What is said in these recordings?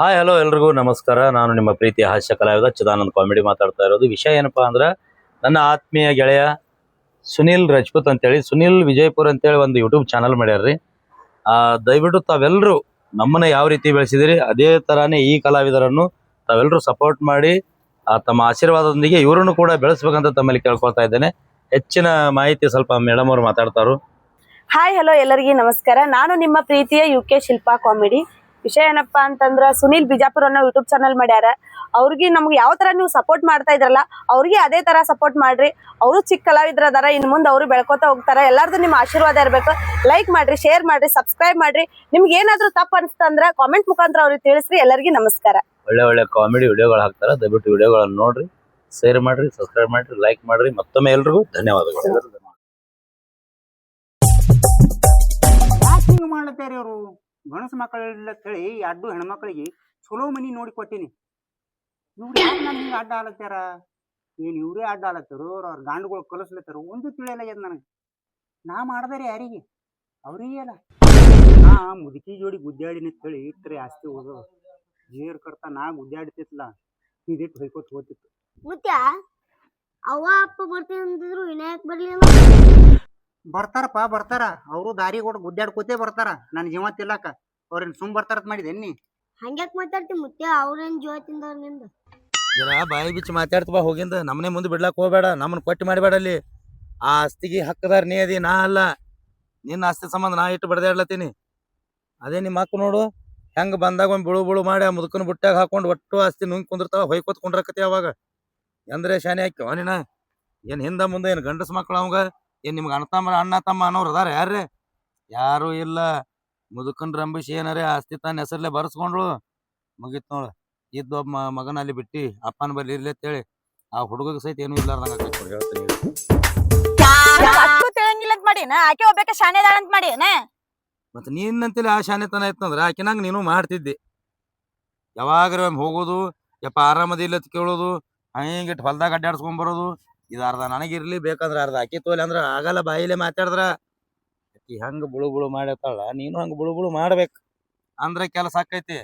Hi hello ಎಲ್ರಿಗೂ ನಮಸ್ಕಾರ. ನಾನು ನಿಮ್ಮ ಪ್ರೀತಿಯ ಹಾಸ್ಯ ಕಲಾವಿದ ಚಿದಾನಂದ್ ಕಾಮಿಡಿ ಮಾತಾಡ್ತಾ ಇರೋದು. ವಿಷಯ ಏನಪ್ಪಾ ಅಂದ್ರೆ ನನ್ನ ಆತ್ಮೀಯ ಗೆಳೆಯ ಸುನಿಲ್ ರಜಪೂತ್ ಅಂತೇಳಿ ಸುನಿಲ್ ವಿಜಯಪುರ್ ಅಂತೇಳಿ ಒಂದು ಯೂಟ್ಯೂಬ್ ಚಾನಲ್ ಮಾಡ್ಯಾರ್ರಿ. ದಯವಿಟ್ಟು ತಾವೆಲ್ಲರೂ ನಮ್ಮನ್ನ ಯಾವ ರೀತಿ ಬೆಳೆಸಿದಿರಿ ಅದೇ ತರಾನೇ ಈ ಕಲಾವಿದರನ್ನು ತಾವೆಲ್ಲರೂ ಸಪೋರ್ಟ್ ಮಾಡಿ ತಮ್ಮ ಆಶೀರ್ವಾದದೊಂದಿಗೆ ಇವರನ್ನು ಕೂಡ ಬೆಳೆಸ್ಬೇಕಂತ ತಮ್ಮಲ್ಲಿ ಕೇಳ್ಕೊಳ್ತಾ ಇದ್ದೇನೆ. ಹೆಚ್ಚಿನ ಮಾಹಿತಿ ಸ್ವಲ್ಪ ಮೇಡಮ್ ಅವರು ಮಾತಾಡ್ತಾರು. ಹಾಯ್ ಹಲೋ ಎಲ್ಲರಿಗೂ ನಮಸ್ಕಾರ. ನಾನು ನಿಮ್ಮ ಪ್ರೀತಿಯ UK ಶಿಲ್ಪಾ ಕಾಮಿಡಿ. ವಿಷಯ ಏನಪ್ಪಾ ಅಂತಂದ್ರ ಸುನಿಲ್ ಬಿಜಾಪುರ್ ಅನ್ನೋ ಯೂಟ್ಯೂಬ್ ಚಾನಲ್ ಮಾಡ್ಯಾರ. ಅವ್ರಿಗೆ ನಮ್ಗೆ ಯಾವ ತರ ನೀವು ಸಪೋರ್ಟ್ ಮಾಡ್ತಾ ಇದ್ರಲ್ಲ ಅವ್ರಿಗೆ ಅದೇ ತರ ಸಪೋರ್ಟ್ ಮಾಡ್ರಿ. ಅವರು ಚಿಕ್ಕ ಕಲಾವಿದ್ರ ಅದಾರ, ಇನ್ ಮುಂದೆ ಅವರು ಬೆಳ್ಕೋತಾ ಹೋಗ್ತಾರ. ಎಲ್ಲಾರ್ದು ನಿಮ್ಮ ಆಶೀರ್ವಾದ ಇರ್ಬೇಕು. ಲೈಕ್ ಮಾಡ್ರಿ, ಶೇರ್ ಮಾಡ್ರಿ, ಸಬ್ಸ್ಕ್ರೈಬ್ ಮಾಡ್ರಿ. ನಿಮ್ಗೆ ಏನಾದ್ರೂ ತಪ್ಪು ಅನ್ಸ್ತಂದ್ರ ಕಾಮೆಂಟ್ ಮುಖಾಂತರ ಅವ್ರಿಗೆ ತಿಳಿಸ್ರಿ. ಎಲ್ಲರಿಗೂ ನಮಸ್ಕಾರ. ಒಳ್ಳೆ ಒಳ್ಳೆ ಕಾಮಿಡಿ ವಿಡಿಯೋಗಳು ಹಾಕ್ತಾರ, ದಯವಿಟ್ಟು ವಿಡಿಯೋಗಳನ್ನು ನೋಡ್ರಿ, ಶೇರ್ ಮಾಡ್ರಿ, ಸಬ್ಸ್ಕ್ರೈಬ್ ಮಾಡ್ರಿ, ಲೈಕ್ ಮಾಡ್ರಿ. ಮತ್ತೊಮ್ಮೆ ಎಲ್ರಿಗೂ ಧನ್ಯವಾದಗಳು. ಹಿಂಗ ಮಾಡ್ಲತ್ತಾರ ಅವರು ಗಣಸ ಮಕ್ಕಳೆಲ್ಲ ತಳಿ ಅಡ್ಡು ಹೆಣ್ಮಕ್ಳಿಗೆ ಚಲೋ ಮನಿ ನೋಡಿ ಕೊಟ್ಟಿನಿ. ಇವ್ರು ಯಾಕೆ ನಾನು ಹಿಂಗೆ ಅಡ್ಡ ಆಲತ್ತಾರ? ಏನು ಇವರೇ ಅಡ್ಡ ಆಲತ್ತಾರು, ಅವ್ರ ಗಾಂಡುಗಳು ಕಲಿಸ್ಲತ್ತಾರ, ಒಂದು ತಿಳಿಯಲಾಗ್ಯದ ನನಗೆ. ನಾ ಮಾಡ್ದಾರೆ ಯಾರಿಗೆ? ಅವ್ರಿಗೆ ಅಲ್ಲ. ನಾ ಮುದುಕಿ ಜೋಡಿ ಗುದ್ದಾಡಿನ ತಳಿ ಇಟ್ಟರೆ ಆಸ್ತಿ ಹೋಗೋದು. ಜೇರ್ ಕರ್ತ ನಾ ಗುದ್ದಾಡ್ತಿತ್ಲ, ಇದಿಟ್ಟು ಹೊಯ್ಕೋತ ಹೋಗ್ತಿತ್ತು. ಮುತ್ಯ ಅವ್ವ ಅಪ್ಪ ಬರ್ತೀನಿ ಅಂತಿದ್ರು, ವಿನಾಯಕ್ ಬರ್ಲಿಲ್ಲ. ಬರ್ತಾರಪ್ಪ ಬರ್ತಾರ, ಅವರು ದಾರಿ ಕೊಟ್ಟು ಗುದ್ದಾಡ್ಕೋತೇ ಬರ್ತಾರ. ನನ್ನ ಜೀವ ತಿಲ್ಲಕ ಅವ್ರೇನು ಸುಮ್ ಬರ್ತಾರತ್ ಮಾಡಿದೆ ನೀ? ಹಂಗ್ಯಾಕ್ ಮಾತಾಡ್ತಿ ಮುತ್ಯ? ಅವ್ರೇನ್ ಜೀವ ತಿಂದವ್ರ ನಿಂದ? ಜರ ಬಾಯಿ ಬಿಚ್ಚಿ ಮಾತಾಡ್ತವ ಹೋಗಿಂದ. ನಮ್ಮನೆ ಮುಂದೆ ಬಿಡ್ಲಾಕ್ ಹೋಗ್ಬೇಡ, ನಮ್ಮನ್ನ ಕೊಟ್ಟು ಮಾಡಬೇಡ. ಅಲ್ಲಿ ಆ ಆಸ್ತಿಗೆ ಹಕ್ಕದಾರ ನೀ ಅದಿ, ನಾ ಅಲ್ಲ. ನಿನ್ನ ಆಸ್ತಿ ಸಂಬಂಧ ನಾ ಇಟ್ಟು ಬಡ್ದಾಡ್ಲತ್ತೀನಿ. ಅದೇ ನಿಮ್ಮ ಅಕ್ಕ ನೋಡು ಹೆಂಗ ಬಂದಾಗ ಒಂದು ಬುಳು ಬುಳು ಮಾಡಿ ಆ ಮುದುಕನ ಬುಟ್ಟಾಗ ಹಾಕೊಂಡು ಒಟ್ಟು ಆಸ್ತಿ ನುಂಗ್ ಕುಂದಿರ್ತಾವ, ಹೊಯ್ಕೋತ್ ಕುಂಡ್ರಕತಿ. ಅವಾಗ ಅಂದ್ರೆ ಶಾನೆ ಹಾಕ್ಯವ ನೀನ? ಏನ್ ಹಿಂದ ಮುಂದೆ ಏನು ಗಂಡಸ ಮಕ್ಳು ಅವಂಗ? ಏನ್ ನಿಮ್ಗೆ ಅಣ್ಣ ತಮ್ಮ ಅನ್ನೋರು ಅದಾರ ಯಾರೇ? ಯಾರು ಇಲ್ಲ. ಮುದುಕನ್ ರಂಬಿಸಿ ಏನಾರೇ ಆಸ್ತಿ ತನ್ನ ಹೆಸರ್ಲೆ ಬರ್ಸ್ಕೊಂಡ್ಳು, ಮುಗಿತ್ ನೋಡು. ಇದ್ದೊಬ್ಬ ಮಗನ ಅಲ್ಲಿ ಬಿಟ್ಟಿ ಅಪ್ಪನ ಬಲ್ಲಿ ಇರ್ಲಿ ಅಂತೇಳಿ ಆ ಹುಡುಗ ಸಹಿತ ಏನು ಇಲ್ಲಾರ್ದಂಗ ಹೇಳ್ತೀನಿ. ತಿಳಿಯಂಗಿಲ್ಲ ಅಂತ ಮಾಡಿ ಆಕೆ ಒಬ್ಬಾಕೆ ಶಾನೆ ಅದಾಳ ಅಂತ ಮಾಡಿ ಮತ್ತೆ ನೀನಂತೇಳಿ ಆ ಶಾನೆತನ ಇತ್ತಂದ್ರ ಆಕಿನಂಗ ನೀನು ಮಾಡ್ತಿದ್ದಿ. ಯಾವಾಗ್ರ ಹೋಗೋದು, ಯಪ್ಪ ಆರಾಮದಿ ಇಲ್ಲ ಅಂತ ಕೇಳೋದು, ಹಿಂಗಿಟ್ಟು ಹೊಲ್ದಾಗ ಅಡ್ಡಾಡ್ಸ್ಕೊಂಡ್ ಬರೋದು. ಇದು ಅರ್ಧ ನನಗಿರ್ಲಿ, ಬೇಕಂದ್ರ ಅರ್ಧ ಆಕಿ ತೋಲಿ ಅಂದ್ರ ಆಗಲ್ಲ. ಬಾಯಿಲೆ ಮಾತಾಡಿದ್ರ ಆಕಿ ಹಂಗ ಬುಳು ಬುಳು ಮಾಡಿರ್ತಾಳ, ನೀನು ಹಂಗ ಬುಳು ಬುಳು ಮಾಡ್ಬೇಕು ಅಂದ್ರೆ ಕೆಲಸ ಆಕೈತಿ.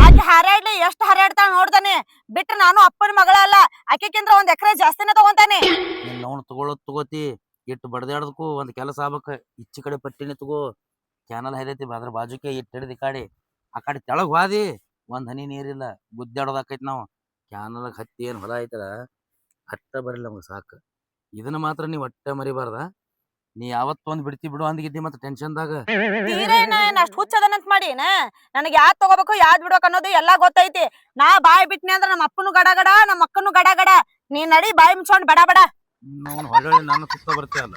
ಆಕೆ ಹಾರಾಡ್ಲಿ ಎಷ್ಟು ಹಾರಾಡ್ತಾಳ ನೋಡ್ತಾನೆ. ಬಿಟ್ರೆ ನಾನು ಅಪ್ಪನ ಮಗಳ ಅಲ್ಲ, ಆಕೆಕಿಂದ್ರ ಒಂದ್ ಎಕರೆ ಜಾಸ್ತಿನ ತಗೊಂತಾನೆ. ನೀನ್ ಅವ್ನು ತಗೋತಿ ಇಟ್ಟು ಬಡ್ದಾಡದಕ್ಕೂ ಒಂದ್ ಕೆಲಸ ಆಗ್ಬೇಕ. ಇಚ್ಚಿ ಕಡೆ ಪಟ್ಟಿನಿ ತಗೋ, ಕ್ಯಾನಲ್ ಹೈದೈತಿ, ಅದ್ರ ಬಾಜುಕೆ ಇಟ್ಟು ಹಿಡಿದು ಆ ಕಡೆ ತೆಳಗ್ ಹೋದಿ, ಒಂದ್ ಹನಿ ನೀರಿಲ್ಲ, ಗುದ್ದಾಡೋದ್ ಆಕೈತಿ. ನಾವು ಕ್ಯಾನಲ್ ಹತ್ತಿ ಏನ್ ಹೊಲ ಐತಲ್ಲ ಅಟ್ಟ ಬರಲ್ಲ ನಮ್ಗೆ ಸಾಕು. ಇದನ್ನ ಮಾತ್ರ ನೀವ್ ಒಟ್ಟ ಮರಿಬಾರ್ದ. ನೀ ಯಾವತ್ತೊಂದ್ ಬಿಡ್ತಿ ಬಿಡು ಅಂದಿದ್ದಿ ಮತ್ತೆ ಟೆನ್ಷನ್ದಾಗ. ಅಷ್ಟ್ ಹುಚ್ಚದನಂತ ಮಾಡಿ ನನಗೆ ಯಾವ್ದ್ ತಗೋಬೇಕು ಯಾವ್ದ್ ಬಿಡ್ಬೇಕು ಅನ್ನೋದು ಎಲ್ಲಾ ಗೊತ್ತೈತಿ. ನಾ ಬಾಯ್ ಬಿಟ್ನಿ ಅಂದ್ರ ನಮ್ಮ ಅಪ್ಪನು ಗಡಗಡ, ನಮ್ಮ ಅಕ್ಕನು ಗಡಗಡ. ನೀ ನಡಿ ಬಾಯಿ ಮುಚ್ಕೊಂಡ್ ಬಡ ಬಡ. ಅವ್ನು ಹೊಳ್ಳಿ ನಾನು ಸುತ್ತ ಬರ್ತೇವಲ್ಲ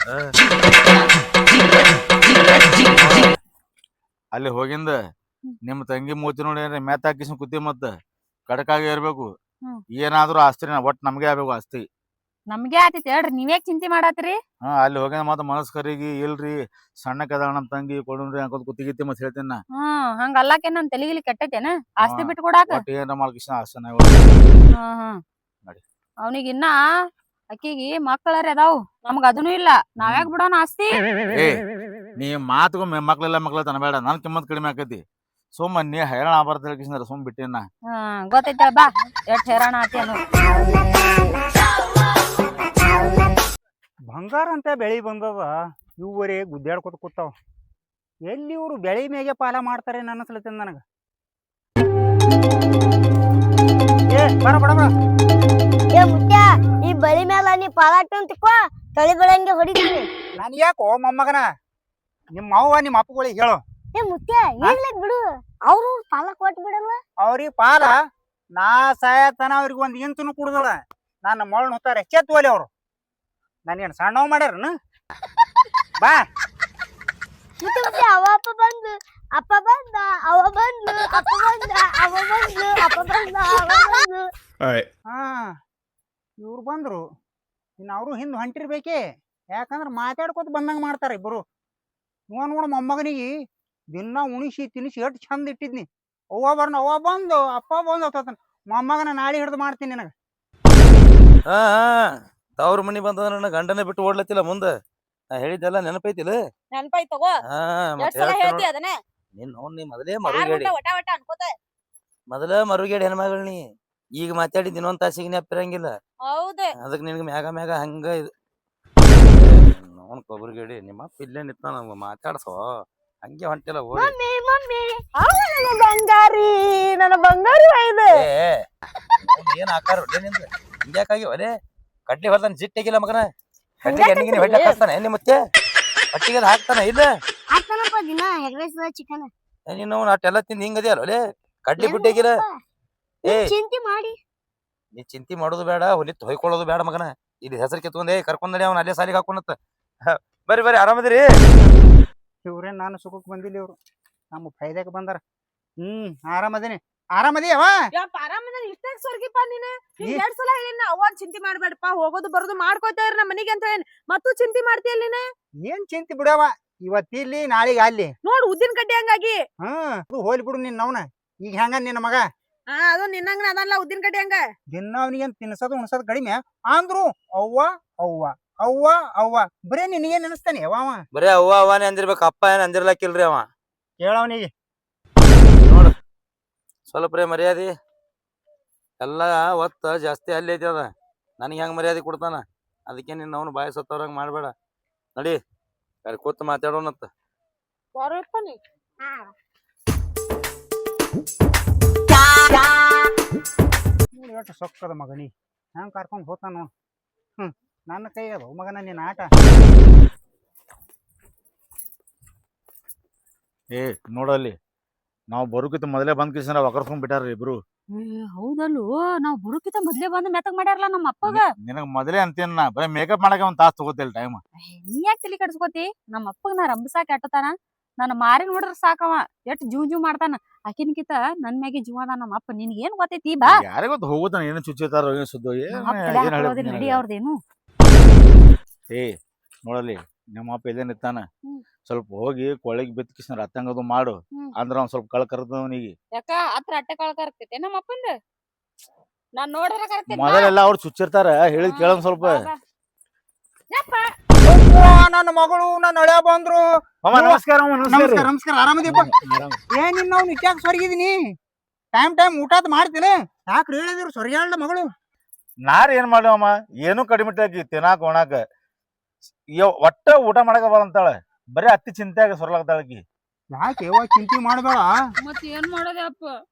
ಅಲ್ಲಿ ಹೋಗಿಂದ ನಿಮ್ ತಂಗಿ ಮೂತಿ ನೋಡಿ ಏನ್ರಿ ಮೆತ್ತ ಹಾಕಿಸ್ ಕುತ್ತಿ ಮತ್ತ ಕಡಕಾಗಿ ಇರ್ಬೇಕು. ಏನಾದ್ರು ಆಸ್ತಿ ಒಟ್ ನಮ್ಗೆ ಆಗ್ಬೇಕು ಆಸ್ತಿ. ನಮ್ಗೆ ಆತೈತಿ ಹೇಳ್ರಿ, ನೀವ್ಯಾಕ್ ಚಿಂತೆ ಮಾಡತ್ರಿ? ಅಲ್ಲಿ ಹೋಗಿಂದ ಮತ್ತ ಮನಸ್ಕರಿಗೆ ಇಲ್ರಿ ಸಣ್ಣಕ್ಕದ ನಮ್ ತಂಗಿ ಕೊಡ್ರಿ ಅನ್ಕೋತ ಕುತ್ತಿಗಿತ್ತಿ ಮತ್ ಹೇಳ್ತೇನ. ಹಂಗ ಅಲ್ಲಾಕೆ ನನ್ ತಲೆಗಿಲಿ ಕೆಟ್ಟೈತೇನ ಆಸ್ತಿ ಬಿಟ್ಟು ಕೊಡಾಕ? ಒಟ್ಟು ಏನ್ರ ಮಾಡ್ಕಿಸ್ ಆಸ್ತಿ ಅವನಿಗೆ ಇನ್ನ ಅಕ್ಕಿಗೆ ಮಕ್ಕಳರ ಅದಾವು, ನಮ್ಗ ಅದನ್ನು ಇಲ್ಲ. ನಾವ್ಯಾಕ್ ಬಿಡೋಣ ಆಸ್ತಿ? ನೀ ಮಾತುಗೂ ಮಕ್ಳೆಲ್ಲ ಮಕ್ಳ ತನಬೇಡ, ನನ್ ಕಿಮ್ಮತ್ ಕಡಿಮೆ ಆಕತಿ. ಸುಮ್ಮ ನೀ ಹೈರಾಣ ಆಗ್ಬಾರ್ದು ಹೇಳ್ಕಿಸ್ ಸುಮ್ ಬಿಟ್ಟಿನ. ಗೊತ್ತೈತ ಬಾ ಎಷ್ಟ್ ಹೈರಾಣ ಆತೇನು. ಬಂಗಾರ ಅಂತ ಬೆಳಿ ಬಂದದ, ಇವುವರೆ ಗುದ್ದಾಡ್ಕೊತ ಕೂತಾವ. ಎಲ್ಲಿ ಇವರು ಬೆಳಿ ಮೇಗೆ ಪಾಲ ಮಾಡ್ತಾರೆ ಅನ್ನಿಸ್ಲತ್ತ ನನಗೆ. ಬಡ ಬಡ ಬಡ. ಏ ಮುತ್ಯ, ಈ ಬಳಿ ಮೇಲೆ ನೀ ಪಾಲಾಟ ಅಂತಿಕೋ, ತಳಿ ಬೆಳಂಗೆ ಹೊಡಿತೀನಿ. ನನ್ ಯಾಕೋ ಮೊಮ್ಮಗನ, ನಿಮ್ಮ ಅವ್ವ ನಿಮ್ಮ ಅಪ್ಪಗಳಿಗೆ ಹೇಳು. ಏ ಮುತ್ಯ ಏನ್ಲಕ್ ಬಿಡು, ಅವ್ರು ಪಾಲ ಕೊಟ್ಟು ಬಿಡಲ್ಲ. ಅವ್ರಿಗೆ ಪಾಲ ನಾ ಸಾಯತನ ಅವ್ರಿಗೆ ಒಂದ್ ಇಂಚನು ಕುಡ್ದಲ್ಲ. ನನ್ನ ಮೊಳ್ ಹೊತ್ತಾರೆ ಎಚ್ಚೆತ್ತುವಲ್ಲಿ ಅವ್ರು. ನಾನೇನು ಸಣ್ಣವ್ ಮಾಡ್ಯಾರನು? ಬಾ ಮುತ್ಯ ಮುತ್ಯ, ಅವ ಅಪ್ಪ ಬಂದು ಅಪ್ಪ ಬಂದ, ಅವ ಬಂದು ಅಪ್ಪ ಬಂದ, ಅವ ಬಂದು ಅಪ್ಪ ಬಂದ, ಅವ ಬಂದು. ಹಾ ಇವ್ರು ಬಂದ್ರು, ಇನ್ನು ಅವರು ಹಿಂದ್ ಹೊಂಟಿರ್ಬೇಕೇ. ಯಾಕಂದ್ರೆ ಮಾತಾಡ್ಕೊತ ಬಂದಂಗ ಮಾಡ್ತಾರ ಇಬ್ಬರು. ನೋಡ ಮೊಮ್ಮಗನಿಗೆ ದಿನ ಉಣಿಸಿ ತಿನಿಸಿ ಎಷ್ಟು ಚಂದ ಇಟ್ಟಿದ್ನಿ. ಅವ್ವ ಬಂದು ಅಪ್ಪ ಬಂದು ಹೋಗ್ತಾನ. ಮೊಮ್ಮಗನ ನಾಳೆ ಹಿಡ್ದು ಮಾಡ್ತೀನಿ ನಿನಗ. ತವ್ರ ಮನಿ ಬಂದ ನನ್ನ ಗಂಡನೇ ಬಿಟ್ಟು ಓಡ್ಲತ್ತಿಲ್ಲ ಮುಂದೆ. ನಾ ಹೇಳಿದ್ದೆಲ್ಲ ನೆನಪೈತಿಲ್ಲ? ನೆನಪೈ ತಗೋ. ಹಾ ಹೇಳ್ತಿ ಅದನ್ನ ನೀನ್ ಮೊದಲೇ ಮರುಗೇಡಿ. ಒಟ ಒಟ ಅನ್ಕೋತ ಮೊದಲ ಮರುಗೇಡಿ ಹೆಣ್ಮಗಳ್ ಈಗ ಮಾತಾಡಿದ್ ಇನ್ನೊಂದ್ ತಾಸಿಗೆ ನೆಪ್ಪಿರಂಗಿಲ್ಲ. ಹೌದ ಅದಕ್ ನಿನಗ ಮ್ಯಾಗ ಮ್ಯಾಗ ಹಂಗ ಇದು ನೋನ್ ಕೊಬ್ಬರಿಗೇಡಿ ನಿಮ್ಮ ಅಪ್ಪ ಇಲ್ಲೇ ನಿಂತ ನಮ್ಗ ಮಾತಾಡ್ಸೋ ಹಂಗೆ ಹೊಂಟಿಲ್ಲ ಓಡಿ. ಮಮ್ಮಿ ಬಂಗಾರಿ ನನ್ನ ಬಂಗಾರಿ ಇದು ಏನ್ ಆಕಾರ ನಿಂದ ಹಿಂಗ್ಯಾಕಾಗಿ ಒಲೆ ಕಡ್ಲಿ ಹೊಲ್ದಾನ ಜಿಟ್ಟಿಗಿಲ್ಲ ಮಗನ ಕಡ್ಲಿಗೆ ಎಣ್ಣಿಗೆ ಹೊಡ್ಲಕ್ ಹಾಕ್ತಾನೆ ನಿಮ್ಮ ಮತ್ತೆ ಹೊಟ್ಟಿಗೆ ಹಾಕ್ತಾನ ಇಲ್ಲ ಹಾಕ್ತಾನಪ್ಪ ದಿನ ಎಗ್ ರೈಸ್ ಚಿಕನ್ ನೀನು ಅಟ್ಟೆಲ್ಲ ತಿಂದು ಹಿಂಗದಿಯಲ್ಲ ಒಲೆ ಕಡ್ಲಿ ಬಿಟ್ಟಿಗಿಲ್ಲ. ಏ ಚಿಂತೆ ಮಾಡಿ ನೀ ಚಿಂತಿ ಮಾಡೋದು ಬೇಡ ಹೊಲಿತ್ ಹೊಯ್ಕೊಳ್ಳೋದು ಬೇಡ ಮಗನ. ಇಲ್ಲಿ ಹೆಸರು ಕಿತ್ಕೊಂಡೆ ಕರ್ಕೊಂಡಿ ಅವ್ನ ಅಲ್ಲೇ ಸಾಲಿಗೆ ಹಾಕೊಂಡತ್ತ. ಬರ್ರಿ ಬರ್ರಿ ಆರಾಮದಿರಿ? ಇವ್ರೇನ್ ನಾನು ಸುಖಕ್ಕೆ ಬಂದಿಲ್ಲ ಇವ್ರು ನಮ್ಮ ಫೈದಾಕ ಬಂದಾರ. ಆರಾಮದೇನಿ ಆರಾಮದಿ ಅವ ಇಷ್ಟ ಸ್ವರ್ಗಿಪ್ಪ ನೀನ ಎರಡ್ ಸಲ ಹೇಳಿನ ಅವ್ವ ಚಿಂತೆ ಮಾಡ್ಬೇಡಪ್ಪ ಹೋಗೋದು ಬರೋದು ಮಾಡ್ಕೋತಾರ ನಮ್ಮ ಮನಿಗೆ ಅಂತ ಹೇಳಿ ಮತ್ತೂ ಚಿಂತೆ ಮಾಡ್ತೀಯಲ್ಲ ನೀನ. ಏನ್ ಚಿಂತಿ ಬಿಡವ ಇವತ್ತಿಲ್ಲಿ ನಾಳಿಗೆ ಅಲ್ಲಿ ನೋಡ್ ಉದ್ದಿನ ಕಡ್ಡಿ ಹಂಗಾಗಿ ಹೋಲಿ ಬಿಡು ನಿನ್ ನವ್ನ. ಈಗ ಹೆಂಗ ನಿನ್ನ ಮಗ ಅದು ನಿನ್ನಂಗ ಅದಲ್ಲ ಉದ್ದಿನ ಕಡ್ಡಿ ಹಂಗ ದಿನ ಅವನಿಗೇನ್ ತಿನ್ಸೋದು ಉಣ್ಸೋದು ಕಡಿಮೆ ಅಂದ್ರು ಅವ್ವ ಅವ್ವ ಅವ್ವ ಅವ್ವ ಬರೇ ನಿನಗೇನ್ ನೆನಸ್ತಾನೆ ಅವ ಬರೇ ಅವ್ವ ಅವನೇ ಅಂದಿರ್ಬೇಕು, ಅಪ್ಪ ಏನ್ ಅಂದಿರ್ಲಕ್ಕಿಲ್ರಿ ಅವ. ಕೇಳವನಿಗೆ ನೋಡು ಸ್ವಲ್ಪ ಮರ್ಯಾದಿ ಎಲ್ಲ ಒತ್ತ ಜಾಸ್ತಿ ಅಲ್ಲಿ ಐತಿ ಅದ. ನನಗೆ ಹೆಂಗ್ ಮರ್ಯಾದೆ ಕೊಡ್ತಾನ ಅದಕ್ಕೆ ನಿನ್ನ ಅವನು ಬಾಯಿ ಸತ್ತವ್ರಂಗ ಮಾಡ್ಬೇಡ. ನಡಿ ಯಾರು ಕೂತ್ ಮಾತಾಡೋಣತ್ತ. ಎಷ್ಟು ಸೊಕ್ಕದ ಮಗನಿ ಹೆಂಗ್ ಕರ್ಕೊಂಡ್ ಹೋತಾನು. ನನ್ನ ಕೈ ಅದು ಮಗನ ನಿನ್ನ ಆಟ. ಏ ನೋಡಲ್ಲಿ ನಾವು ಬರೋಕಿತ ಮೊದಲೇ ಬಂದ್ ಕಿಸಿನ ಒಕರ್ಸ್ಕೊಂಡ್ ಬಿಟ್ಟಾರ ಇಬ್ರು. ಹೌದಲ್ಲು ನಾವ್ ಬರುಕಿತ ಮೊದ್ಲೇ ಬಂದು ಮೆತ್ತಗ್ ಮಾಡ್ಯಾರಲ್ಲ ನಮ್ಮ ಅಪ್ಪಗ. ನಿನಗ್ ಮೊದಲೇ ಅಂತೇನ್ ನಾ ಬರೀ ಮೇಕಪ್ ಮಾಡಕ್ಕೆ ಒಂದ್ ತಾಸ್ ತಗೋತಿಲ್ಲ ಟೈಮ್. ನೀ ಯಾಕೆ ತಲಿ ಕಡ್ಸ್ಕೊತಿ? ನಮ್ಮ ಅಪ್ಪಗ ನಾ ರಂಬಸಾಕ ಎಟ್ಟತಾನ ನನ್ನ ಮಾರಿ ನೋಡಿದ್ರ ಸಾಕವ ಎಷ್ಟ್ ಜೂ ಮಾಡ್ತಾನ. ಆಕಿನ್ಕಿತ ನನ್ ಮ್ಯಾಗೆ ಜೀವ ಅದ ನಮ್ಮ ಅಪ್ಪ. ನಿನ್ಗೆ ಏನ್ ಗೊತ್ತೈತಿ ಬಾ. ಯಾರಿಗ ಗೊತ್ತ ಹೋಗುತ್ತಾನ ಏನು ಚುಚ್ಚಿತಾರ ಏನು ಸುದ್ದ ನಡಿ ಅವ್ರದೇನು. ಏ ನೋಡಲ್ಲಿ ನಿಮ್ಮ ಅಪ್ಪ ಇಲ್ಲೇ ನಿತ್ತಾನ, ಸ್ವಲ್ಪ ಹೋಗಿ ಕೊಳ್ಳಿಗೆ ಬಿತ್ತ ಕಿಸ್ನ ರತ್ತಂಗದು ಮಾಡು ಅಂದ್ರ ಅವ್ನ್ ಸ್ವಲ್ಪ ಕಳ್ ಕರ್ದವನಿಗೆ. ಯಾಕ ಹತ್ರ ಅಟ್ಟೆ ಕಾಳ ಕರ್ಕೈತೆ ನಮ್ಮ ಅಪ್ಪಂದ ನಾನ್ ನೋಡಿದ್ರ ಕರ್ಕೈತಿ. ಮೊದಲೆಲ್ಲ ಅವ್ರು ಚುಚ್ಚಿರ್ತಾರ ಹೇಳಿದ್ ಕೇಳೋನ್ ಸ್ವಲ್ಪ. ನನ್ನ ಮಗಳು ನನ್ನ ಹಳೆ ಬಂದ್ರು. ನಮಸ್ಕಾರ ನಮಸ್ಕಾರ ನಮಸ್ಕಾರ ಆರಾಮದಿಪ್ಪ. ಏನ್ ನಿನ್ನ ಅವ್ನು ಇಟ್ಯಾಕ ಸೊರಗಿದೀನಿ ಟೈಮ್ ಊಟದ್ ಮಾಡ್ತೀನಿ ಯಾಕ್ರಿ ಹೇಳಿದ್ರು ಸೊರಗ್ಯಾಳ ಮಗಳು. ನಾರ್ ಏನ್ ಮಾಡ್ಯವಮ್ಮ ಏನು ಕಡಿಮೆ ಆಗಿ ತಿನ್ನಾಕ ಉಣಾಕ ಒಟ್ಟ ಊಟ ಮಾಡಕ ಬರಂತಾಳ. ಬರೀ ಅತ್ತಿ ಚಿಂತೆಯಾಗ ಸೊರ್ಲಾಗ್ತಾಳಕಿ. ಯಾಕೆ ಚಿಂತೆ ಮಾಡ್ಬೇಡ. ಮತ್ ಏನ್ ಮಾಡೋದ ಅಪ್ಪ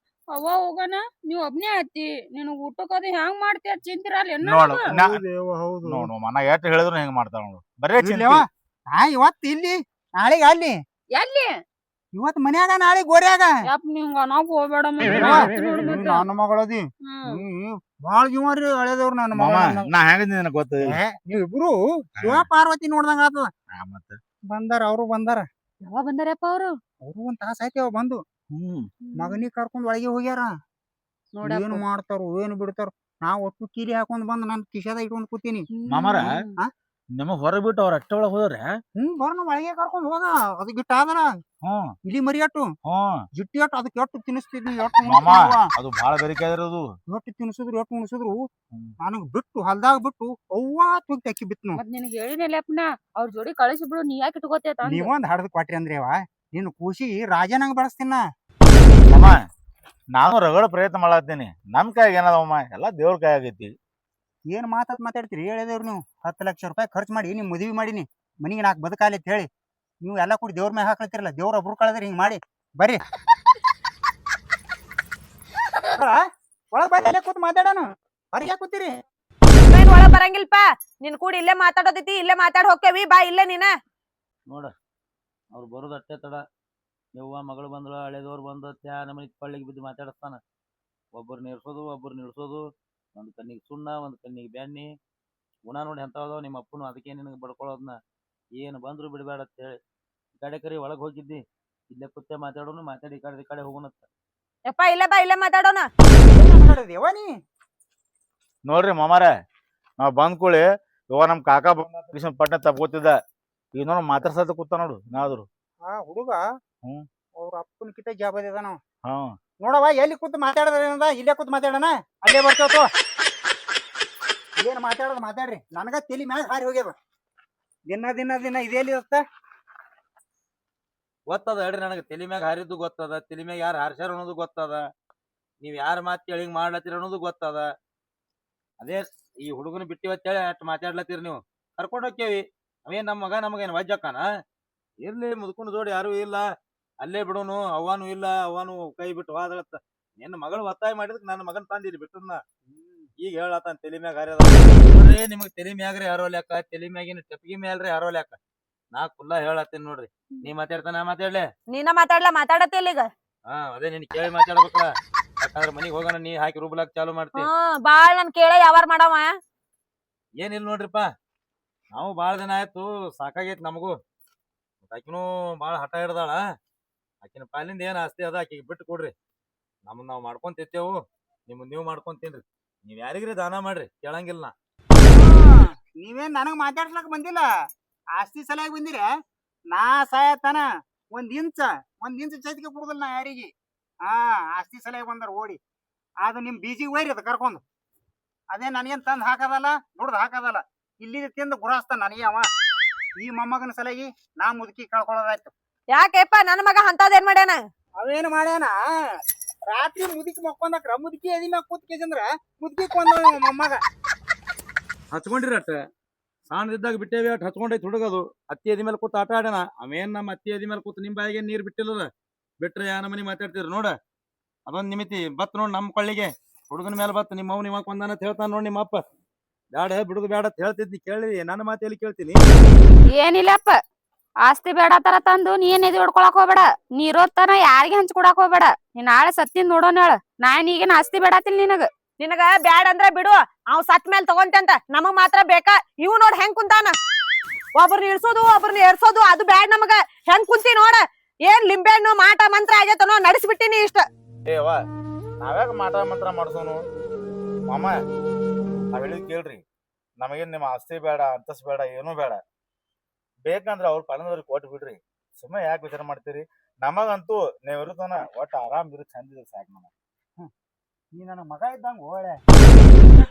ಅವ ಹೋಗಣ ನೀವ್ ಒಬ್ನೇ ಹತ್ತಿ ನಿನಗ್ ಊಟಕ್ಕದ ಹೆಂಗ್ ಮಾಡ್ತೀಯ ಚಿಂತಿರಲ್ಲ ಹೌದು ನೋಡು ಮನ ಎಷ್ಟ್ ಹೇಳಿದ್ರು ಹೆಂಗ್ ಮಾಡ್ತಾಳ ನೋಡು ಬರೇ ಚಿಂತೆ. ಇವತ್ತು ಇಲ್ಲಿ ನಾಳೆಗೆ ಅಲ್ಲಿ ಎಲ್ಲಿ ಇವತ್ ಮನ್ಯಾಗ ನಾಳೆ ಗೋರ್ಯಾಗ. ಯಪ್ಪ ನಿಂಗ ನಾವು ಹೋಗ್ಬೇಡ ನನ್ನ ಮಗಳದಿ ಬಾಳ ಜೀವರಿ ಹಳೆದವ್ರು ನನ್ನ ಮಾಮ ಮಗ. ನಾ ಹೆಂಗದಿನಿ ನನಗ್ ಗೊತ್ತ. ನೀವ್ ಇಬ್ರು ಶಿವ ಪಾರ್ವತಿ ನೋಡ್ದಂಗ ಆತದ. ಮತ್ತ ಬಂದಾರ ಅವ್ರು ಬಂದಾರ. ಯಾವಾಗ ಬಂದಾರಪ್ಪ ಅವ್ರು? ಅವ್ರು ಒಂದ್ ತಾಸ ಆಯ್ತು ಅವ್ ಬಂದು ಮಗನಿಗೆ ಕರ್ಕೊಂಡ್ ಒಳಗೆ ಹೋಗ್ಯಾರ. ಏನ್ ಮಾಡ್ತಾರೋ ಏನ್ ಬಿಡ್ತಾರ. ನಾವ್ ಒಟ್ಟು ಕೀಲಿ ಹಾಕೊಂಡ್ ಬಂದ್ ನನ್ ಕಿಶಾದ ಇಟ್ಕೊಂಡ್ ಕೂತೀನಿ. ಮಾಮರ ನಿಮಗ್ ಹೊರಗ್ ಬಿಟ್ಟು ಅವ್ರ ಅಷ್ಟ ಒಳಗ್ ಹೋದ್ರೆ ಬರ್ನ ಒಳಗೆ ಕರ್ಕೊಂಡ್ ಹೋದ. ಅದ್ ಗಿಟ್ಟ ಆದನ ಇಲಿ ಮರಿ ಅಟ್ಟು ಜಿಟ್ಟಿ ಅಟ್ಟು ಅದಕ್ಕೆ ಎಟ್ಟು ತಿನ್ನಿಸ್ತಿದ್ನಿ ಮಾಮ ಅದು ಬಾಳ ಬೆರಿಕೆ ಇರೋದು. ಎಟ್ಟು ತಿನ್ಸಿದ್ರು ಎಟ್ಟು ಉಣಿಸಿದ್ರು ನನಗ್ ಬಿಟ್ಟು ಹೊಲ್ದಾಗ ಬಿಟ್ಟು ಅವ್ವಾ ತುಗ್ಗಿ ಅಕ್ಕಿ ಬಿತ್ನು. ಮತ್ ನಿನಗ್ ಹೇಳಿನಲ್ಲಪ್ಪನ ಅವ್ರ ಜೋಡಿ ಕಳಿಸಿಬಿಡು ನೀ ಯಾಕೆ ಇಟ್ಕೋತೇತ ನೀವೊಂದ್ ಹಡದ್ ಕೊಟ್ರಿ ಅಂದ್ರೆ ನಿನ್ ಖುಷಿ ರಾಜನಂಗ ಬೆಳೆಸ್ತೀನ. ಮಾಮ ನಾನು ರಗಡ ಪ್ರಯತ್ನ ಮಾಡತ್ತೀನಿ. ನಮ್ ಕೈಯಾಗ ಏನದವಮ್ಮ ಎಲ್ಲಾ ದೇವ್ರ ಕೈ ಆಗೈತಿ. ಏನ್ ಮಾತಾಡ್ತೀರಿ ಹೇಳಿದೇವ್ರು ನೀವು. 10 ಲಕ್ಷ ರೂಪಾಯಿ ಖರ್ಚು ಮಾಡಿ ನಿಮ್ ಮದ್ವಿ ಮಾಡೀನಿ. ಮನಿಗೆ ನಾಕ್ ಬದುಕಾಲಿ ಅಂತ ಹೇಳಿ ನೀವು ಎಲ್ಲಾ ಕೂಡಿ ದೇವ್ರ ಮ್ಯಾಗ ಹಾಕ್ಲತ್ತಿರಲ್ಲ. ದೇವ್ರ ಒಬ್ರು ಕಳೆದ್ರಿ ಹಿಂಗ್ ಮಾಡಿ ಬರ್ರಿ ಒಳಗ್ ಬರ್ರಿ ಇಲ್ಲೇ ಕೂತ್ ಮಾತಾಡೋಣ. ಹೊರಗೆ ಯಾಕೆ ಕೂತೀರಿ? ಒಳಗ್ ಬರಂಗಿಲ್ಪ ನಿನ್ ಕೂಡ ಇಲ್ಲೇ ಮಾತಾಡೋದೈತಿ ಇಲ್ಲೇ ಮಾತಾಡ್ ಹೋಗ್ತೇವಿ ಬಾ ಇಲ್ಲೇ ನೀನ. ನೋಡ ಅವ್ರು ಬರೋದು ಅಟ್ಟೆ ತಡ. ಯವ್ವ ಮಗಳು ಬಂದಳು ಹಳೆದವ್ರು ಬಂದ ನಮ್ಮನಿಗೆ ಕೊಳ್ಳಿಗೆ ಬಿದ್ದು ಮಾತಾಡಿಸ್ತಾನ. ಒಬ್ಬರು ನೇರ್ಸೋದು ಒಬ್ಬರು ನಿಲ್ಸೋದು. ಒಂದ್ ಕಣ್ಣಿಗೆ ಸುಣ್ಣ ಒಂದ್ ಕಣ್ಣಿಗೆ ಬ್ಯಾನಿ ಗುಣ ನೋಡಿ ಎಂತವದಾವ ನಿಮ್ಮ ಅಪ್ಪನು. ಅದಕ್ಕೆ ನಿನಗೆ ಬಡ್ಕೊಳ್ಳೋದನ್ನ ಏನು ಬಂದ್ರು ಬಿಡಬೇಡ ಅಂತ ಹೇಳಿ ಈ ಕಡೆ ಕರಿ ಒಳಗೆ ಹೋಗಿದ್ದಿ. ಇಲ್ಲೇ ಕುತ್ತೆ ಮಾತಾಡೋನು ಮಾತಾಡಿ ಈ ಕಡೆ ಹೋಗೋಣತ್ತ. ಯಪ್ಪ ಇಲ್ಲೇ ಬಾ ಇಲ್ಲೇ ಮಾತಾಡೋಣ. ನೀ ನೋಡ್ರಿ ಮಾಮಾರ ನಾವ್ ಬಂದ್ ಕೂಳಿ ಇವ ನಮ್ ಕಾಕಾ ಬಂದ ಪಟ್ನ ತಪ್ಕೋತಿದ್ದ. ಈಗ ನೋಡ್ ಮಾತಾಡ್ಸತ ಕೂತ ನೋಡು ನಾದ್ರು ಹುಡುಗ ಅವ್ರ ಅಪ್ಪನ ಕಿತ್ತ ಜಾಬದಿ ಅದ ನಾವು. ಹಾ ನೋಡವ ಎಲ್ಲಿ ಕೂತ್ ಮಾತಾಡದ ಇಲ್ಲೇ ಕೂತ್ ಮಾತಾಡೋಣ ಅಲ್ಲೇ ಬರ್ತೇವ. ಏನ್ ಮಾತಾಡೋದು ಮಾತಾಡ್ರಿ. ನನಗ ತಲಿ ಮ್ಯಾಗ ಹಾರಿ ಹೋಗ್ಯದ. ದಿನ ದಿನ ದಿನ ಇದೇಲಿ ಗೊತ್ತದ ಹೇಳ್ರಿ ನನಗೆ ತಲಿ ಮ್ಯಾಗ ಹಾರಿದ್ದು ಗೊತ್ತದ. ತಲಿ ಮ್ಯಾಗ ಯಾರು ಹಾರ್ಸ್ಯಾರ ಅನ್ನೋದು ಗೊತ್ತದ. ನೀವ್ ಯಾರ ಮಾತ್ ಕೇಳಿ ಹಿಂಗ್ ಮಾಡ್ಲತ್ತೀರ ಅನ್ನೋದು ಗೊತ್ತದ. ಅದೇ ಈ ಹುಡುಗನ ಬಿಟ್ಟಿವತ್ತೇಳಿ ಅಷ್ಟ್ ಮಾತಾಡ್ಲತ್ತೀರಿ ನೀವು. ಕರ್ಕೊಂಡ್ ಹೋಕ್ಕೇವಿ, ಅವೇನ್ ನಮ್ಮ ಮಗ ನಮಗೇನ್ ವಜ್ಜಕ್ಕಾನ? ಇರ್ಲಿ ಮುದುಕನ ಜೋಡಿ ಯಾರು ಇಲ್ಲ, ಅಲ್ಲೇ ಬಿಡೋನು. ಅವನು ಇಲ್ಲ, ಅವನು ಕೈ ಬಿಟ್ಟು ಹೋದಳತ್ತ. ನಿನ್ನ ಮಗಳು ಒತ್ತಾಯ ಮಾಡಿದಕ್ ನನ್ನ ಮಗನ್ ತಂದಿರಿ ಬಿಟ್ಟನ್ನ. ಈಗ ಹೇಳತ್ತಾನ ತಲಿ ಮ್ಯಾಗ ಹಾರ್ಯದ. ನೋಡ್ರಿ ನಿಮಗ್ ತಲಿ ಮ್ಯಾಗ್ರಿ ಯಾರೋ ಲೆಕ್ಕ, ತಲಿ ಮ್ಯಾಗಿನ ಟೆಪ್ಗಿ ಮ್ಯಾಲ್ರಿ ಯಾರೋ ಲೆಕ್ಕ. ನಾ ಕುಲ್ಲಾ ಹೇಳತ್ತೀನಿ ನೋಡ್ರಿ. ನೀ ಮಾತಾಡ್ತಾನ ನಾ ಮಾತಾಡ್ಲೆ? ನೀನ ಮಾತಾಡತ್ತಿಲ್ಲ ಈಗ. ಅದೇ ನಿನ್ ಕೇಳಿ ಮಾತಾಡ್ಬೇಕಲ್ಲ. ಯಾಕಂದ್ರ ಮನಿಗ್ ಹೋಗೋಣ ನೀ ಹಾಕಿ ರುಬ್ಲಾಕ್ ಚಾಲು ಮಾಡ್ತಿ. ಬಾಳ್ ನನ್ ಕೇಳ ಯಾವಾರ ಮಾಡವ. ಏನಿಲ್ಲ ನೋಡ್ರಿಪ್ಪ, ನಾವು ಬಾಳ ದಿನ ಆಯ್ತು, ಸಾಕಾಗೈತಿ ನಮಗೂ. ಆಕಿನೂ ಬಾಳ ಹಠ ಹಿಡ್ದಾಳ. ಆಕಿನ ಪಾಲಿಂದ ಏನ್ ಆಸ್ತಿ ಅದ ಆಕಿಗೆ ಬಿಟ್ಟು ಕೊಡ್ರಿ. ನಮ್ಮನ್ನ ನಾವ್ ಮಾಡ್ಕೊಂತಿರ್ತೇವು, ನಿಮ್ಮನ್ ನೀವ್ ಮಾಡ್ಕೊಂತೀನ್ರಿ. ನೀವ್ ಯಾರಿಗ್ರಿ ದಾನ ಮಾಡ್ರಿ, ಕೇಳಂಗಿಲ್ಲ ನಾ. ನೀವೇನ್ ನನಗ್ ಮಾತಾಡ್ಸ್ಲಕ್ ಬಂದಿಲ್ಲ, ಆಸ್ತಿ ಸಲುವಾಗಿ ಬಂದಿರ. ನಾ ಸಾಯತನ ಒಂದ್ ಇಂಚ ಚೈತಿಗೆ ಕೊಡುದಿಲ್ಲ ನಾ ಯಾರಿಗೆ. ಆಸ್ತಿ ಸಲುವಾಗಿ ಬಂದಾರ ಓಡಿ. ಅದು ನಿಮ್ ಬೀಜಿಗೆ ಒಯ್ರಿ ಅದ ಕರ್ಕೊಂಡು. ಅದೇ ನನಗೇನ್ ತಂದ್ ಹಾಕದಲ್ಲ, ದುಡ್ದು ಹಾಕದಲ್ಲ. ಇಲ್ಲಿ ತಿಂದು ಗುರಾಸ್ತ ನನಗೆ ಅವ. ಈ ಮೊಮ್ಮಗನ ಸಲಗಿ ನಾ ಮುದುಕಿ ಕಳ್ಕೊಳ್ಳೋದಾಯ್ತು. ಯಾಕೆಪ್ಪ ನನ್ನ ಮಗ ಅಂತದೇನ್ ಮಾಡ್ಯಾನ? ಅವೇನು ಮಾಡ್ಯಾನ, ರಾತ್ರಿ ಮುದುಕಿ ಮಕ್ಕೊಂದಕ್ರ ಮುದುಕಿ ಎದಿ ಮ್ಯಾಗ ಕೂತ್ಕೇಸಂದ್ರ ಮುದುಕಿ ಕೊಂದ ಮೊಮ್ಮಗ. ಹಚ್ಕೊಂಡಿರಿ ಅಟ್ಟ ಸಣ್ಣದಿದ್ದಾಗ ಬಿಟ್ಟೇವಿ. ಅಟ್ ಹಚ್ಕೊಂಡೈತಿ ಹುಡುಗದು. ಅತ್ತಿ ಎದಿ ಮೇಲೆ ಕೂತ್ ಆಟ ಆಡ್ಯಾನ. ಅವೇನ್ ನಮ್ಮ ಅತ್ತಿ ಎದಿ ಮೇಲೆ ಕೂತ್ ನಿಮ್ ಬಾಯಿಗೆ ನೀರ್ ಬಿಟ್ಟಿಲ್ಲದ. ಬಿಟ್ರೆ ಯಾ ನಮನಿ ಮಾತಾಡ್ತಿರಿ ನೋಡ. ಅದೊಂದ್ ನಿಮಿತಿ ಬತ್ ನೋಡ್ ನಮ್ ಕೊಳ್ಳಿಗೆ. ಹುಡುಗನ ಮೇಲೆ ಬತ್ ನಿಮ್ಮ ಅವ್ ನಿಮ್ಮ ಕೊಂದಾನ ಅಂತ ಹೇಳ್ತಾನ ನೋಡ್ ನಿಮ್ಮ ಅಪ್ಪ. ಬ್ಯಾಡ ಬಿಡುದು ಬ್ಯಾಡ ಅಂತ ಹೇಳ್ತಿದ್ನಿ, ಕೇಳಿ ನನ್ನ ಮಾತು ಎಲ್ಲಿ ಕೇಳ್ತೀನಿ? ಏನಿಲ್ಲಪ್ಪ, ಆಸ್ತಿ ಬೇಡ ತರ ತಂದು ನೀ ಏನ್ ಎದಿ ಹೊಡ್ಕೊಳಕ್ ಹೋಗ್ಬೇಡ. ನೀ ಇರೋತನ ಯಾರಿಗೆ ಹಂಚ್ಕೊಡಾಕ್ ಹೋಗ್ಬೇಡ. ನೀ ನಾಳೆ ಸತ್ತಿನ್ ನೋಡೋಣ ಹೇಳ. ನಾನ್ ಈಗೇನ್ ಆಸ್ತಿ ಬೇಡಾತಿಲ್ ನಿನಗ ಬ್ಯಾಡ ಅಂದ್ರ ಬಿಡು, ಅವ್ ಸತ್ ಮೇಲ್ ತಗೊಂತಂತ. ನಮಗ್ ಮಾತ್ರ ಬೇಕಾ? ಇವ್ ನೋಡ್ ಹೆಂಗ್ ಕುಂತಾನ, ಒಬ್ರನ್ನ ಇಳ್ಸೋದು ಒಬ್ರನ್ನ ಏರ್ಸೋದು, ಅದು ಬ್ಯಾಡ್ ನಮಗ. ಹೆಂಗ್ ಕುಂತಿ ನೋಡ. ಏನ್ ಲಿಂಬೆ ಹಣ್ಣು ಮಾಟ ಮಂತ್ರ ಆಗೇತನೋ ನಡೆಸ್ಬಿಟ್ಟಿನಿ ಇಷ್ಟ. ಏವ ನಾವ್ಯಾಗ ಮಾಟ ಮಂತ್ರ ಮಾಡ್ಸೋನು ಮಾಮ? ನಾವ್ ಹೇಳಿದ್ ಕೇಳ್ರಿ. ನಮಗೇನ್ ನಿಮ್ಮ ಆಸ್ತಿ ಬೇಡ, ಅಂತಸ್ ಬೇಡ, ಏನೂ ಬೇಡ. ಬೇಕಂದ್ರ ಅವ್ರ ಪಾಲನದವ್ರಿಗೆ ಕೊಟ್ಟು ಬಿಡ್ರಿ. ಸುಮ್ಮನೆ ಯಾಕೆ ವಿಚಾರ ಮಾಡ್ತೀರಿ? ನಮಗಂತೂ ನೀವ್ ಇರುತ್ತಾನ ಒಟ್ಟು ಆರಾಮ್ ಇರು, ಚಂದ ಇದ್ರು ಸಾಕು. ನಮಗ ನೀ ನನ್ನ ಮಗ ಇದ್ದಂಗ ಒಳ್ಳೆ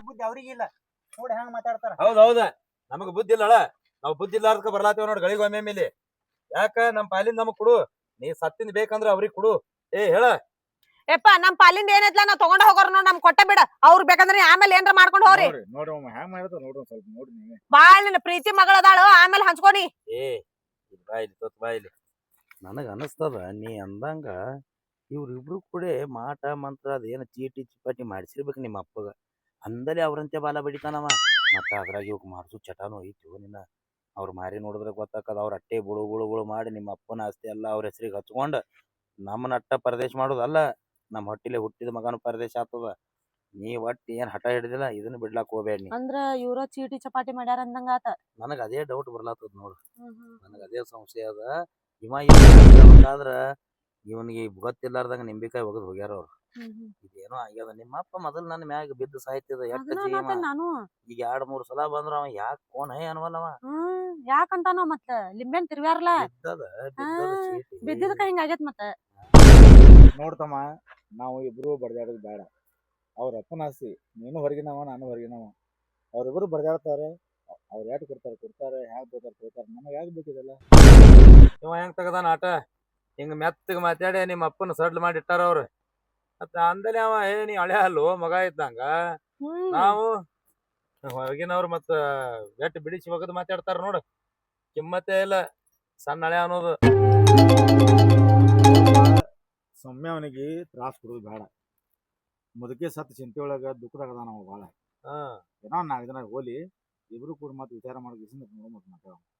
ಬುದ್ಧಿ ಅವ್ರಿಗಿಲ್ಲ. ನೋಡಿ ಹೆಂಗ್ ಮಾತಾಡ್ತಾರ. ಹೌದೌದ, ನಮಗ್ ಬುದ್ಧಿ ಇಲ್ಲಳ. ನಾವ್ ಬುದ್ಧಿ ಇಲ್ಲಾರ್ದಕ್ಕ ಬರ್ಲಾತೇವ್ ನೋಡ್ ಗಳಿಗೊಮ್ಮೆ ಮೇಲೆ. ಯಾಕ ನಮ್ ಪಾಲಿಂದ ನಮಗ್ ಕೊಡು. ನೀ ಸತ್ತಿಂದ ಬೇಕಂದ್ರ ಅವ್ರಿಗೆ ಕೊಡು. ಹೇಳ. ಯಪ್ಪ ನಮ್ ಪಾಲಿಂದ ಏನೈತ್ಲ ನಾವ್ ತಗೊಂಡ ಹೋಗೋರ್ ನೋಡ್, ನಮ್ ಕೊಟ್ಟ ಬಿಡ. ಅವ್ರ ಬೇಕಂದ್ರೆ ಆಮೇಲೆ ಏನ್ರ ಮಾಡ್ಕೊಂಡ್ ಹೋಗ್ರಿ. ನೋಡ್ರಿ ಹೆಂಗ್ ಮಾಡಿರ್ತಾರ ನೋಡ್ರಿ, ಸ್ವಲ್ಪ ನೋಡ್ರಿ ನೀವೇ. ಬಾಳ್ ನಿನ್ನ ಪ್ರೀತಿ ಮಗಳದಾಳು, ಆಮೇಲೆ ಹಂಚ್ಕೊನಿ. ಬಾಯಿಲಿ ತೊತ್ ಬಾಯಿಲಿ. ನನಗ ಅನಸ್ತದ ನೀ ಅಂದಂಗ ಇವ್ರಿಬ್ರು ಕೂಡ ಮಾಟ ಮಂತ್ರ ಅದೇನ ಚೀಟಿ ಚಿಪಾಟಿ ಮಾಡಿಸಿರ್ಬೇಕು ನಿಮ್ಮ ಅಪ್ಪಗ. ಅಂದಲೇ ಅವ್ರಂತೆ ಬಾಲ ಬಡಿತಾನವ. ಮತ್ತ ಅದ್ರಾಗ ಇವಾಗ ಮಾಡ್ಸು ಚಟಾನು ಐತಿ ನಿನ್ನ. ಅವ್ರ ಮಾರಿ ನೋಡಿದ್ರೆ ಗೊತ್ತಾಕದ. ಅವ್ರ ಅಟ್ಟೆ ಬುಳು ಮಾಡಿ ನಿಮ್ಮ ಅಪ್ಪನ ಆಸ್ತಿ ಎಲ್ಲ ಅವ್ರ ಹೆಸರಿಗೆ ಹಚ್ಕೊಂಡ್ ನಮ್ಮನ್ನ ಅಟ್ಟ ಪರದೇಶ ಮಾಡೋದಲ್ಲ, ನಮ್ಮ ಹೊಟ್ಟಿಲೆ ಹುಟ್ಟಿದ ಮಗನ ಪರದೇಶ ಆಗ್ತದ. ನೀ ಒಟ್ಟು ಏನ್ ಹಠ ಹಿಡಿದಿಲ್ಲ, ಇದನ್ನ ಬಿಡ್ಲಾಕ್ ಹೋಗ್ಬೇಡ ನೀ. ಅಂದ್ರ ಇವ್ರ ಚೀಟಿ ಚಪಾಟಿ ಮಾಡ್ಯಾರ ಅಂದಂಗ ಆತ. ನನಗ ಅದೇ ಡೌಟ್ ಬರ್ಲಾತದ ನೋಡು. ನನಗ ಅದೇ ಸಂಶಯ ಅದ. ಇವಾದ್ರ ಇವನಿಗೆ ಗೊತ್ತಿಲ್ಲಾರ್ದಂಗ ನಿಂಬಿಕಾಯಿ ಒಗದ್ ಹೋಗ್ಯಾರ ಅವ್ರು. ಇದೇನೋ ಆಗ್ಯದ. ನಿಮ್ಮ ಅಪ್ಪ ಮೊದಲ್ ನನ್ನ ಮ್ಯಾಗ ಬಿದ್ದು ಸಾಯ್ತಿದ. ನಾನು ಈಗ 2-3 ಸಲ ಬಂದ್ರ ಅವ ಯಾಕೆ ಕೋನ್ ಹೈ ಅನ್ವಲ್ಲವ. ಯಾಕಂತಾನೋ ಮತ್ತ ಲಿಂಬೆನ್ ತಿರ್ವ್ಯಾರಲ್ಲ ಬಿದ್ದಿದಕ್ಕ ಹಿಂಗ ಆಗೇತ್. ಮತ್ತ ನೋಡ್ತಮ್ಮ, ನಾವು ಇಬ್ರು ಬಡ್ದಾಡೋದು ಬೇಡ. ಅವ್ರ ಅಪ್ಪನ ಆಸ್ತಿ ನೀನು ಹೊರಗಿನವ, ನಾನು ಹೊರಗಿನವ. ಅವ್ರಿಬ್ರು ಬಡ್ದಾಡ್ತಾರೆ. ಅವ್ರು ಯಾಕೆ ಕೊಡ್ತಾರೆ, ಹ್ಯಾಕ್ ಬೇಕಾರೆ ನಮಗೆ ಯಾಕೆ ಬೇಕಿದಲ್ಲ. ಇವ ಹೆಂಗ್ ತಗದಾನ ಆಟ ಹಿಂಗ ಮೆತ್ತಗ ಮಾತಾಡಿ ನಿಮ್ಮ ಅಪ್ಪನ ಸಡ್ಲ್ ಮಾಡಿ ಇಟ್ಟಾರ ಅವ್ರು. ಮತ್ತ ಅಂದಲೇ ಅವ ನೀ ಹಳೆ ಅಲ್ಲೋ ಮಗ ಇದ್ದಂಗ. ನಾವು ಹೊರಗಿನವ್ರು ಮತ್ತ ಎಟ್ಟು ಬಿಡಿಸಿ ಒಗದ್ ಮಾತಾಡ್ತಾರ ನೋಡು. ಕಿಮ್ಮತ್ತೇ ಇಲ್ಲ ಸಣ್ಣ ಹಳೆ ಅನ್ನೋದು. ಸೌಮ್ಯ ಅವನಿಗೆ ತ್ರಾಸ ಕೊಡೋದು ಬೇಡ. ಮುದುಕಿ ಸತ್ತು ಚಿಂತೆ ಒಳಗ ದುಃಖದಾಗದ ನಾವು ಭಾಳ. ಏನೋ 4 ದಿನ ಹೋಲಿ ಇಬ್ರು ಕೂಡ ಮತ್ತೆ ವಿಚಾರ ಮಾಡಿ.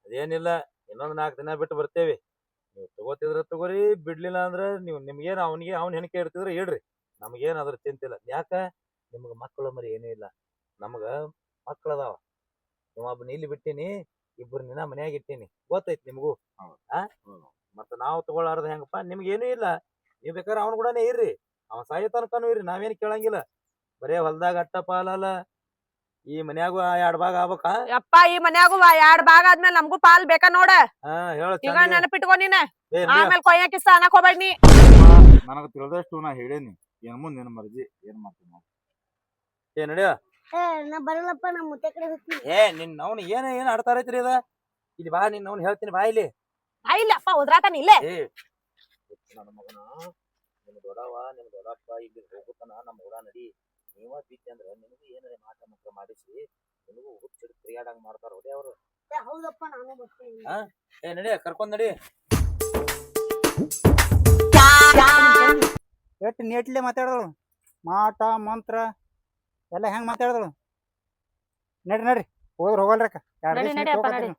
ಅದೇನಿಲ್ಲ, ಇನ್ನೊಂದ್ 4 ದಿನ ಬಿಟ್ಟು ಬರ್ತೇವಿ. ನೀವು ತಗೋತಿದ್ರ ತಗೋರಿ, ಬಿಡ್ಲಿಲ್ಲ ಅಂದ್ರ ನಿಮ್ಗೇನ್ ಅವ್ನ ಹೆಣಿಕೆ ಇಡ್ತಿದ್ರ ಇಡ್ರಿ. ನಮಗೇನ್ ಅದ್ರ ಚಿಂತಿಲ್ಲ. ಯಾಕ ನಿಮ್ಗ ಮಕ್ಕಳು ಮರಿ ಏನೂ ಇಲ್ಲ, ನಮಗ ಮಕ್ಕಳದಾವ. ಒಬ್ಬನ ಇಲ್ಲಿ ಬಿಟ್ಟಿನಿ, 2 ದಿನ ಮನ್ಯಾಗ ಇಟ್ಟೀನಿ. ಗೊತ್ತೈತಿ ನಿಮಗೂ. ಮತ್ತ ನಾವು ತಗೊಳ್ಳಾರ್ದ ಹೆಂಗಪ್ಪ? ನಿಮ್ಗೇನೂ ಇಲ್ಲ, ನೀವ್ ಬೇಕಾದ್ರೆ ಅವ್ನ ಕೂಡನೇ ಇರ್ರಿ. ಅವ ಸಾಯೋ ತನಕನೂ ಇರ್ರಿ, ನಾವೇನ್ ಕೇಳಂಗಿಲ್ಲ. ಬರೇ ಹೊಲ್ದಾಗ ಅಟ್ಟ ಪಾಲಲ್ಲ, ಈ ಮನ್ಯಾಗು 2 ಭಾಗ ಆಗ್ಬೇಕಾ? ಯಪ್ಪ ಈ ಮನ್ಯಾಗು 2 ಭಾಗ ಆದ್ಮೇಲೆ ನಮಗೂ ಪಾಲ್ ಬೇಕಾ ನೋಡ. ಈಗ ನೆನಪಿಟ್ಕೊ ನೀನ, ಆಮೇಲೆ ಕೊಯ್ಯ ಕಿಸ್ಸ ಅನ್ನಕ್ ಹೋಗ್ಬೇಡ ನೀ. ನನಗ ತಿಳಿದಷ್ಟು ನಾ ಹೇಳೇನಿ. ಏನ್ ಮುಂದ್ ನಿನ್ ಮರ್ಜಿ, ಏನ್ ಮಾಡ್ತೀನಿ ನಡಿಯ. ನಾ ಬರಲ್ಲಪ್ಪ, ನಾ ಮುತ್ತೆ ಕಡೆ ಹೋಗ್ತೀನಿ. ನಿನ್ ಅವ್ನು ಏನ್ ಆಡ್ತಾರೈತ್ರಿ ಅದ. ಇಲ್ಲಿ ಬಾ, ನಿನ್ ಅವ್ನು ಹೇಳ್ತೀನಿ ಬಾ ಇಲ್ಲಿ. ಇಲ್ಲಪ್ಪ ಉದ್ರಾತಾನ ಇಲ್ಲೇ. ನನ್ನ ಮಗನ ನಿಮ್ ದೊಡ್ಡವ ನಿಮ್ ದೊಡ್ಡಪ್ಪ ಇಲ್ಲಿ ಹೋಗುತ್ತಾನ ನಮ್ ಕೂಡ ನಡಿ ನೀವ ಬಿತ್ತಿ ಅಂದ್ರ ನಿನಗೂ ಏನಾರ ಮಾಟ ಮಂತ್ರ ಮಾಡಿಸಿ ನಿನಗೂ ಹುಚ್ಚಿಡ್ ತಿರುಗಾಡಂಗ್ ಮಾಡ್ತಾರ ಹೊಡೆ ಅವ್ರು. ಹೌದಪ್ಪ ನಾನು ಬರ್ತೀನಿ. ಏ ನಡಿ ಕರ್ಕೊಂಡ್ ನಡಿ. ಎಷ್ಟು ನೇಟ್ಲೆ ಮಾತಾಡೋಳು, ಮಾಟ ಮಂತ್ರ ಎಲ್ಲ ಹೆಂಗ್ ಮಾತಾಡೋಳು. ನಡ್ರಿ ಹೋದ್ರ ಹೋಗಲ್ರಕ್ಕ. ನಡಿ ನಡಿಯಪ್ಪ ನಡಿ.